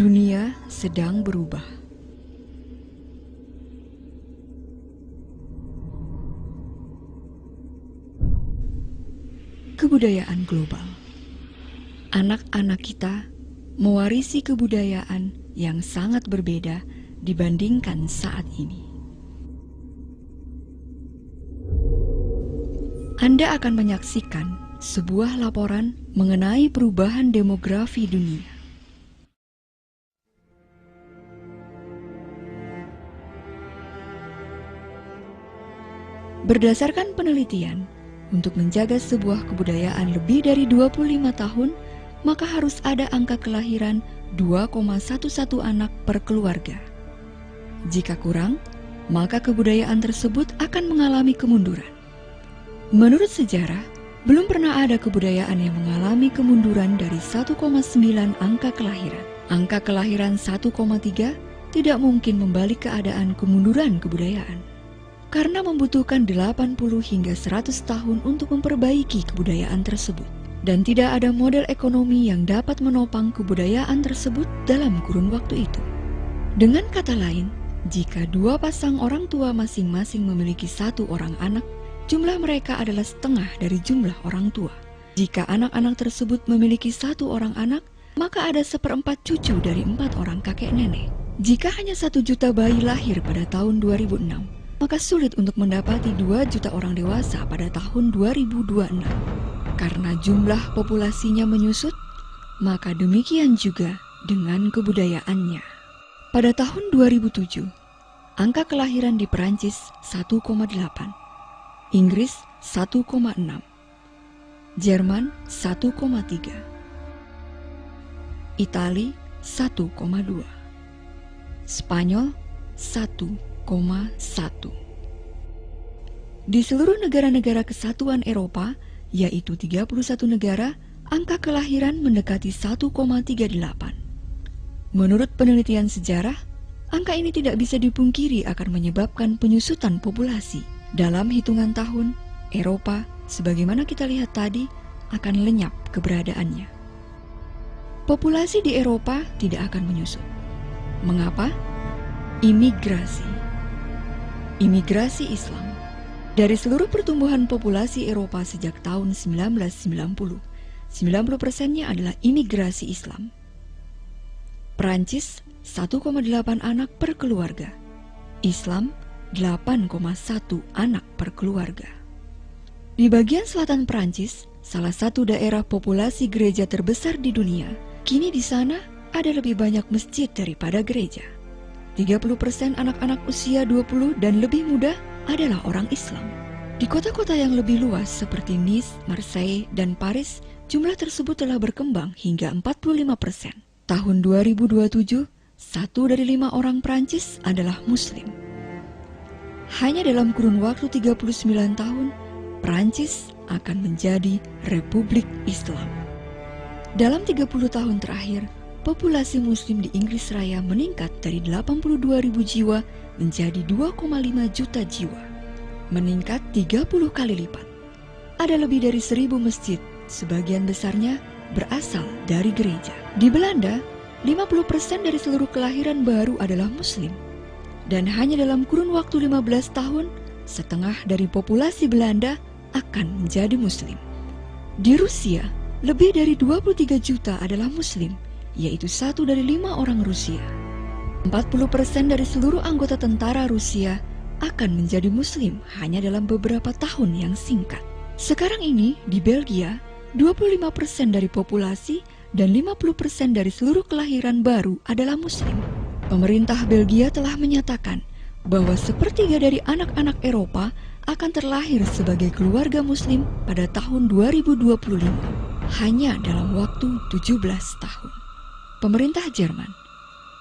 Dunia sedang berubah. Kebudayaan global. Anak-anak kita mewarisi kebudayaan yang sangat berbeda dibandingkan saat ini. Anda akan menyaksikan sebuah laporan mengenai perubahan demografi dunia. Berdasarkan penelitian, untuk menjaga sebuah kebudayaan lebih dari 25 tahun, maka harus ada angka kelahiran 2,11 anak per keluarga. Jika kurang, maka kebudayaan tersebut akan mengalami kemunduran. Menurut sejarah, belum pernah ada kebudayaan yang mengalami kemunduran dari 1,9 angka kelahiran. Angka kelahiran 1,3 tidak mungkin membalik keadaan kemunduran kebudayaan, karena membutuhkan 80 hingga 100 tahun untuk memperbaiki kebudayaan tersebut. Dan tidak ada model ekonomi yang dapat menopang kebudayaan tersebut dalam kurun waktu itu. Dengan kata lain, jika dua pasang orang tua masing-masing memiliki satu orang anak, jumlah mereka adalah setengah dari jumlah orang tua. Jika anak-anak tersebut memiliki satu orang anak, maka ada 1/4 cucu dari 4 orang kakek nenek. Jika hanya 1 juta bayi lahir pada tahun 2006, maka sulit untuk mendapati 2 juta orang dewasa pada tahun 2026. Karena jumlah populasinya menyusut, maka demikian juga dengan kebudayaannya. Pada tahun 2007, angka kelahiran di Perancis 1,8, Inggris 1,6, Jerman 1,3, Itali 1,2, Spanyol 1,1. Di seluruh negara-negara kesatuan Eropa, yaitu 31 negara, angka kelahiran mendekati 1,38. Menurut penelitian sejarah, angka ini tidak bisa dipungkiri akan menyebabkan penyusutan populasi. Dalam hitungan tahun, Eropa, sebagaimana kita lihat tadi, akan lenyap keberadaannya. Populasi di Eropa tidak akan menyusut. Mengapa? Imigrasi Islam. Dari seluruh pertumbuhan populasi Eropa sejak tahun 1990, 90%-nya adalah imigrasi Islam. Perancis 1,8 anak per keluarga, Islam 8,1 anak per keluarga. Di bagian selatan Perancis, salah satu daerah populasi gereja terbesar di dunia, kini di sana ada lebih banyak masjid daripada gereja. 30% anak-anak usia 20 dan lebih muda adalah orang Islam. Di kota-kota yang lebih luas seperti Nice, Marseille, dan Paris, jumlah tersebut telah berkembang hingga 45%. Tahun 2027, 1 dari 5 orang Prancis adalah Muslim. Hanya dalam kurun waktu 39 tahun, Prancis akan menjadi Republik Islam. Dalam 30 tahun terakhir, populasi Muslim di Inggris Raya meningkat dari 82.000 jiwa menjadi 2,5 juta jiwa, meningkat 30 kali lipat. Ada lebih dari 1.000 masjid, sebagian besarnya berasal dari gereja. Di Belanda, 50% dari seluruh kelahiran baru adalah Muslim. Dan hanya dalam kurun waktu 15 tahun, setengah dari populasi Belanda akan menjadi Muslim. Di Rusia, lebih dari 23 juta adalah Muslim, yaitu 1 dari 5 orang Rusia. 40% dari seluruh anggota tentara Rusia akan menjadi Muslim hanya dalam beberapa tahun yang singkat. Sekarang ini di Belgia, 25% dari populasi dan 50% dari seluruh kelahiran baru adalah Muslim. Pemerintah Belgia telah menyatakan bahwa 1/3 dari anak-anak Eropa akan terlahir sebagai keluarga Muslim pada tahun 2025, hanya dalam waktu 17 tahun. Pemerintah Jerman.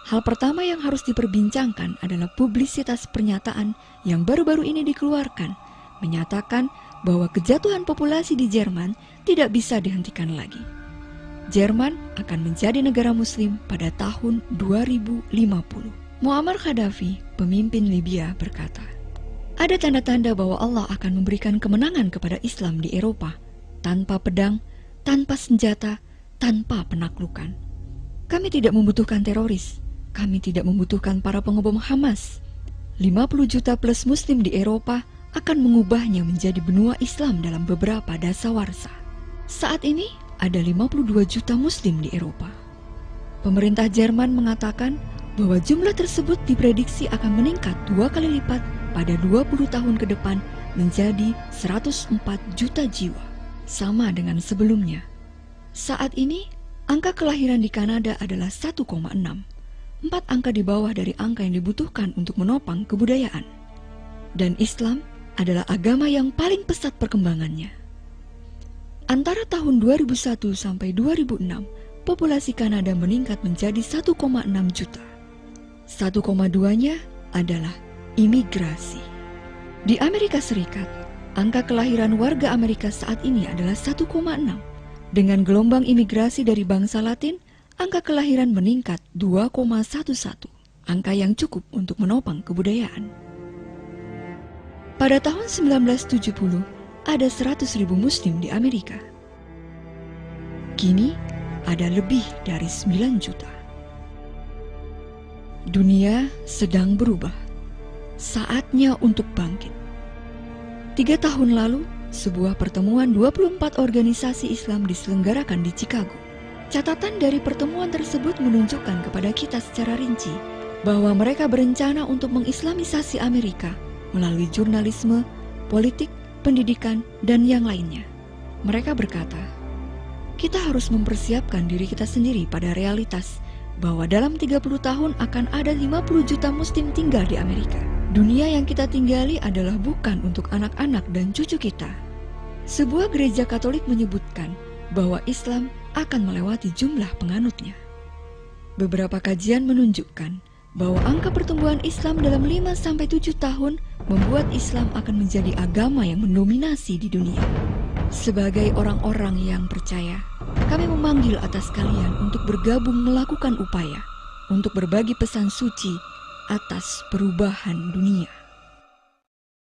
Hal pertama yang harus diperbincangkan adalah publisitas pernyataan yang baru-baru ini dikeluarkan, menyatakan bahwa kejatuhan populasi di Jerman tidak bisa dihentikan lagi. Jerman akan menjadi negara Muslim pada tahun 2050. Muammar Gaddafi, pemimpin Libya, berkata, "Ada tanda-tanda bahwa Allah akan memberikan kemenangan kepada Islam di Eropa, tanpa pedang, tanpa senjata, tanpa penaklukan." Kami tidak membutuhkan teroris. Kami tidak membutuhkan para pengebom Hamas. 50 juta plus muslim di Eropa akan mengubahnya menjadi benua Islam dalam beberapa dasawarsa. Saat ini ada 52 juta muslim di Eropa. Pemerintah Jerman mengatakan bahwa jumlah tersebut diprediksi akan meningkat 2 kali lipat pada 20 tahun ke depan menjadi 104 juta jiwa, sama dengan sebelumnya. Saat ini, angka kelahiran di Kanada adalah 1,6, 4 angka di bawah dari angka yang dibutuhkan untuk menopang kebudayaan. Dan Islam adalah agama yang paling pesat perkembangannya. Antara tahun 2001 sampai 2006, populasi Kanada meningkat menjadi 1,6 juta. 1,2-nya adalah imigrasi. Di Amerika Serikat, angka kelahiran warga Amerika saat ini adalah 1,6. Dengan gelombang imigrasi dari bangsa Latin, angka kelahiran meningkat 2,11, angka yang cukup untuk menopang kebudayaan. Pada tahun 1970, ada 100.000 muslim di Amerika. Kini, ada lebih dari 9 juta. Dunia sedang berubah. Saatnya untuk bangkit. 3 tahun lalu, sebuah pertemuan 24 organisasi Islam diselenggarakan di Chicago. Catatan dari pertemuan tersebut menunjukkan kepada kita secara rinci bahwa mereka berencana untuk mengislamisasi Amerika melalui jurnalisme, politik, pendidikan, dan yang lainnya. Mereka berkata, kita harus mempersiapkan diri kita sendiri pada realitas bahwa dalam 30 tahun akan ada 50 juta muslim tinggal di Amerika. Dunia yang kita tinggali adalah bukan untuk anak-anak dan cucu kita. Sebuah gereja Katolik menyebutkan bahwa Islam akan melewati jumlah penganutnya. Beberapa kajian menunjukkan bahwa angka pertumbuhan Islam dalam 5-7 tahun membuat Islam akan menjadi agama yang mendominasi di dunia. Sebagai orang-orang yang percaya, kami memanggil atas kalian untuk bergabung melakukan upaya untuk berbagi pesan suci atas perubahan dunia.